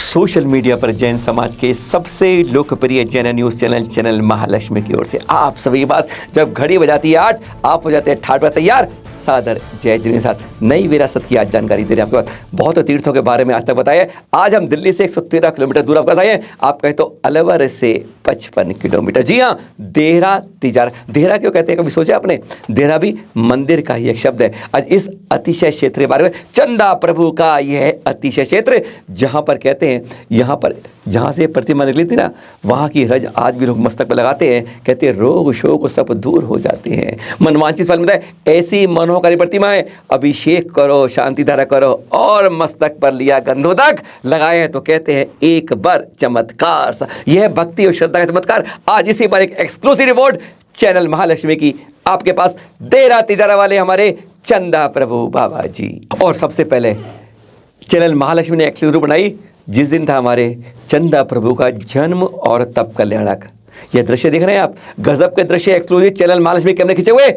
Social media पर जैन समाज के सबसे लोकप्रिय जैन न्यूज़ चैनल महालक्ष्मी की ओर से आप सभी के पास जब घड़ी बजाती है 8, आप हो जाते हैं ठाठ पर तैयार सादर जय जी के साथ नई विरासत की आज जानकारी दे रहे हैं आपके पास। बहुत तीर्थों के बारे में आज तक बताया। आज हम दिल्ली से 113 किलोमीटर दूर आपके पास आए हैं। आप कहें तो अलवर से 55 किलोमीटर। जी हाँ, देहरा तिजारा। देहरा क्यों कहते हैं, कभी सोचा आपने? देहरा भी मंदिर का ही एक शब्द है। आज इस अतिशय क्षेत्र के बारे में, चंदा प्रभु का यह अतिशय क्षेत्र, जहाँ पर कहते हैं, यहाँ पर जहाँ से प्रतिमा निकली थी ना, वहाँ की रज आज भी लोग मस्तक पर लगाते हैं। कहते हैं रोग शोक सब दूर हो जाते हैं, मनवांछित फल मिलता है। ऐसी मनोहरी प्रतिमा है। अभिषेक करो, शांति धारा करो और मस्तक पर लिया गंधोदक लगाए तो कहते हैं एक बार चमत्कार सा। यह भक्ति और श्रद्धा का चमत्कार। आज इसी पर एक एक्सक्लूसिव रिपोर्ट चैनल महालक्ष्मी की आपके पास देहरा तिजारा वाले हमारे चंदा प्रभु बाबा जी। और सबसे पहले चैनल महालक्ष्मी ने एक्सक्लूसिव बनाई जिस दिन था हमारे चंदा प्रभु का जन्म और तप कल्याणक। यह दृश्य देख रहे हैं आप, गजब के दृश्य एक्सक्लूसिव चैनल महालक्ष्मी कैमरे खींचे हुए।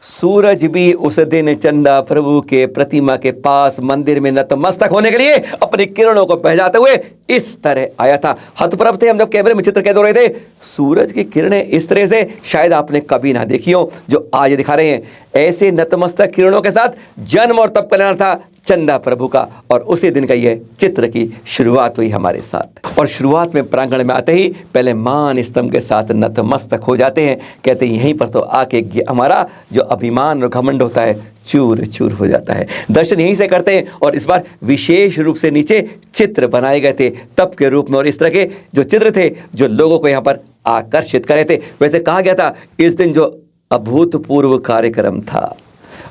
सूरज भी उस दिन चंदा प्रभु के प्रतिमा के पास मंदिर में नतमस्तक होने के लिए अपनी किरणों को बहजाते हुए इस तरह आया था। हतप्रभ थे हम जब कैमरे में चित्र कैद हो रहे थे। सूरज की किरणें इस तरह से शायद आपने कभी ना देखी हो जो आज दिखा रहे हैं। ऐसे नतमस्तक किरणों के साथ जन्म और तप कल्याण था चंदा प्रभु का। और उसी दिन का यह चित्र की शुरुआत हुई हमारे साथ। और शुरुआत में प्रांगण में आते ही पहले मान स्तंभ के साथ नतमस्तक हो जाते हैं। कहते हैं यहीं पर तो आके हमारा जो अभिमान और घमंड होता है चूर चूर हो जाता है। दर्शन यहीं से करते हैं। और इस बार विशेष रूप से नीचे चित्र बनाए गए थे तप के रूप में। और इस तरह के जो चित्र थे जो लोगों को यहाँ पर आकर्षित कर रहे थे। वैसे कहा गया था इस दिन जो अभूतपूर्व कार्यक्रम था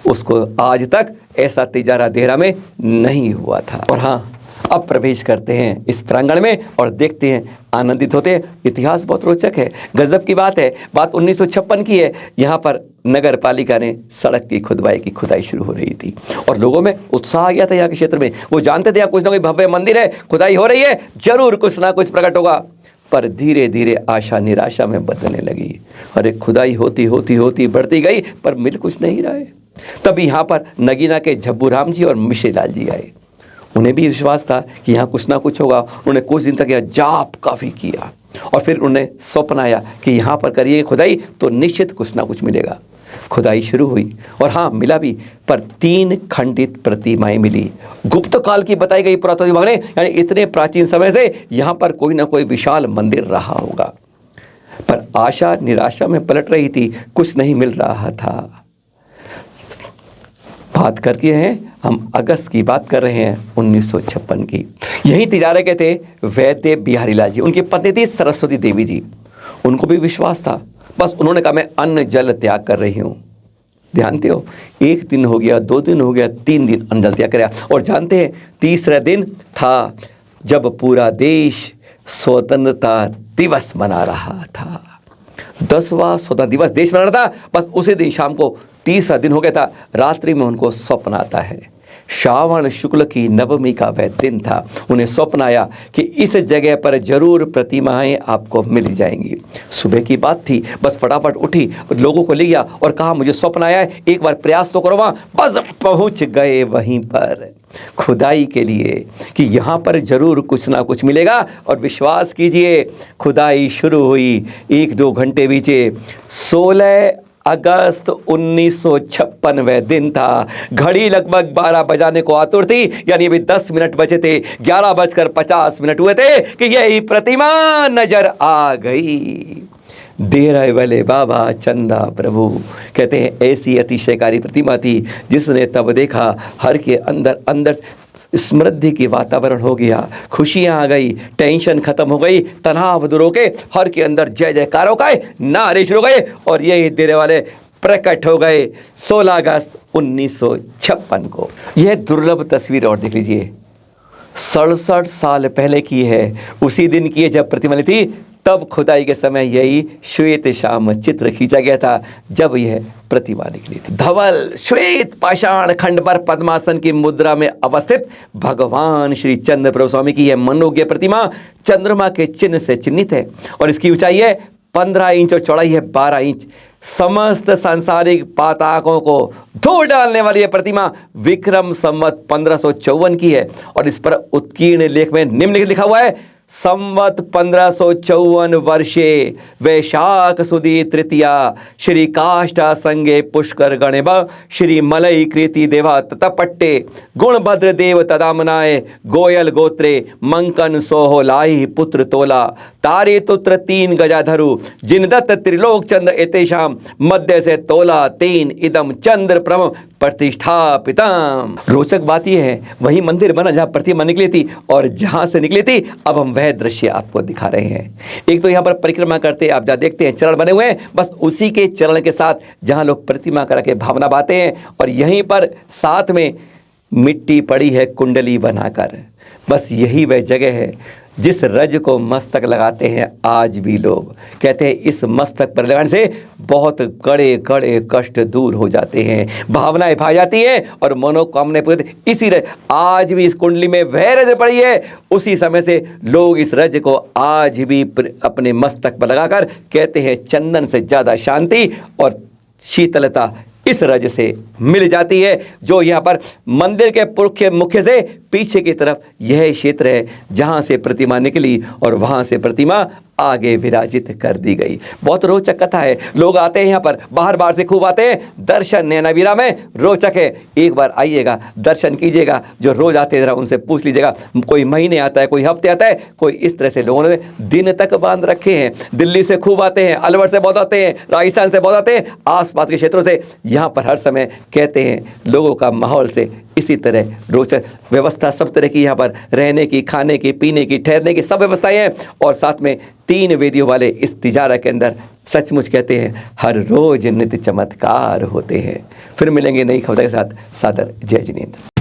उसको आज तक ऐसा तिजारा देहरा में नहीं हुआ था। और हाँ, अब प्रवेश करते हैं इस प्रांगण में और देखते हैं, आनंदित होते हैं। इतिहास बहुत रोचक है, गजब की बात है। बात 1956 की है। यहाँ पर नगर पालिका ने सड़क की खुदाई शुरू हो रही थी और लोगों में उत्साह आ गया था। यहाँ के क्षेत्र में वो जानते थे यहाँ कुछ ना कुछ भव्य मंदिर है, खुदाई हो रही है, जरूर कुछ ना कुछ प्रकट होगा। पर धीरे धीरे आशा निराशा में बदलने लगी। अरे खुदाई होती होती होती बढ़ती गई पर मिल कुछ नहीं रहा है। तब यहाँ पर नगीना के झब्बू राम जी और मिश्री लाल जी आए। उन्हें भी विश्वास था कि यहाँ कुछ ना कुछ होगा। उन्होंने कुछ दिन तक यह जाप काफ़ी किया और फिर उन्हें स्वप्न आया कि यहाँ पर करिए खुदाई तो निश्चित कुछ ना कुछ मिलेगा। खुदाई शुरू हुई और हाँ, मिला भी, पर 3 खंडित प्रतिमाएं मिली। गुप्त काल की बताई गई पुरातत्व विभाग ने, यानी इतने प्राचीन समय से यहाँ पर कोई ना कोई विशाल मंदिर रहा होगा। पर आशा निराशा में पलट रही थी, कुछ नहीं मिल रहा था। बात करके हैं हम अगस्त की बात कर रहे हैं 1956 की। यही तिजारे के थे वैद्य बिहारी लाल जी। उनकी पत्नी थी सरस्वती देवी जी। उनको भी विश्वास था, बस उन्होंने कहा मैं अन्न जल त्याग कर रही हूँ। जानते हो, 1 दिन हो गया, 2 दिन हो गया, 3 दिन अन्न जल त्याग कराया। और जानते हैं तीसरा दिन था जब पूरा देश स्वतंत्रता दिवस मना रहा था। 10वां स्वतंत्रता दिवस देश मना रहा था। बस उसी दिन शाम को तीसरा दिन हो गया था। रात्रि में उनको स्वप्न आता है। श्रावण शुक्ल की नवमी का वह दिन था। उन्हें स्वप्न आया कि इस जगह पर जरूर प्रतिमाएं आपको मिल जाएंगी। सुबह की बात थी, बस फटाफट उठी, लोगों को ले गया और कहा मुझे स्वप्न आया है, एक बार प्रयास तो करो। वहाँ बस पहुँच गए वहीं पर खुदाई के लिए कि यहाँ पर जरूर कुछ ना कुछ मिलेगा। और विश्वास कीजिए, खुदाई शुरू हुई। 1-2 घंटे बीते। 16 अगस्त 1956 वह दिन था। घड़ी लगभग 12 बजाने को आतुर थी, यानी अभी 10 मिनट बचे थे। 11:50 हुए थे कि यही प्रतिमा नजर आ गई। देहरा वाले बाबा चंदा प्रभु। कहते हैं ऐसी अतिशयकारी प्रतिमा थी जिसने तब देखा हर के अंदर अंदर समृद्धि की वातावरण हो गया। खुशियां आ गई, टेंशन खत्म हो गई, तनाव दूर हो गए, हर के अंदर जय जयकारों का नारे शुरू हो गए। और यही देहरे वाले प्रकट हो गए 16 अगस्त 1956 को। यह दुर्लभ तस्वीर और देख लीजिए, 67 साल पहले की है। उसी दिन की है जब प्रतिमा थी। तब खुदाई के समय यही श्वेत श्याम चित्र खींचा गया था जब यह प्रतिमा निकली थी। धवल श्वेत पाषाण खंड पर पद्मासन की मुद्रा में अवस्थित भगवान श्री चंद्र प्रभु स्वामी की यह मनोज्ञ प्रतिमा चंद्रमा के चिन्ह से चिन्हित है। और इसकी ऊंचाई है 15 इंच और चौड़ाई है 12 इंच। समस्त सांसारिक पातकों को धो डालने वाली यह प्रतिमा विक्रम संवत 1554 की है और इस पर उत्कीर्ण लेख में निम्नलिखित लिखा हुआ है, संवत 1554 वर्षे वैशाख सुदी तृतीया श्री काष्ठा संगे पुष्कर गणेब श्री मलई कृति देवा ततपट्टे गुणभद्र देव तदामनाय गोयल गोत्रे मंकन सोहो लाई पुत्र तोला तारे तुत्र 3 गजाधरु जिनदत्त त्रिलोक चंद्र एतेषाम मध्य से तोला 3 इदम चंद्र प्रम प्रतिष्ठापितम। रोचक बात यह है वही मंदिर बना जहां प्रतिमा निकली थी और जहां से निकली थी अब हम वह दृश्य आपको दिखा रहे हैं। एक तो यहां पर परिक्रमा करते आप जहां देखते हैं चरण बने हुए हैं, बस उसी के चरण के साथ जहां लोग प्रतिमा करा के भावना बाते हैं और यहीं पर साथ में मिट्टी पड़ी है कुंडली बनाकर। बस यही वह जगह है जिस रज को मस्तक लगाते हैं आज भी लोग कहते हैं इस मस्तक पर लगाने से बहुत कड़े कड़े कष्ट दूर हो जाते हैं, भावनाएं भा जाती हैं और मनोकामनाएं पूरी। इसी रज आज भी इस कुंडली में वह रज पड़ी है, उसी समय से लोग इस रज को आज भी अपने मस्तक पर लगाकर कहते हैं चंदन से ज़्यादा शांति और शीतलता इस रज से मिल जाती है। जो यहाँ पर मंदिर के मुख्य से पीछे की तरफ यह क्षेत्र है जहाँ से प्रतिमा निकली और वहाँ से प्रतिमा आगे विराजित कर दी गई। बहुत रोचक कथा है, लोग आते हैं यहाँ पर, बाहर बाहर से खूब आते हैं, दर्शन नैनावीरा में रोचक है। एक बार आइएगा, दर्शन कीजिएगा, जो रोज आते हैं जरा उनसे पूछ लीजिएगा, कोई महीने आता है, कोई हफ्ते आता है, कोई इस तरह से लोगों ने दिन तक बांध रखे हैं। दिल्ली से खूब आते हैं, अलवर से बहुत आते हैं, राजस्थान से बहुत आते हैं, आसपास के क्षेत्रों से यहाँ पर हर समय कहते हैं लोगों का माहौल से इसी तरह रोचक व्यवस्था सब तरह की यहाँ पर रहने की, खाने की, पीने की, ठहरने की सब व्यवस्थाएं हैं और साथ में 3 वेदियों वाले इस तिजारा के अंदर सचमुच कहते हैं हर रोज नित्य चमत्कार होते हैं। फिर मिलेंगे नई खबर के साथ। सादर जय जिनेंद्र।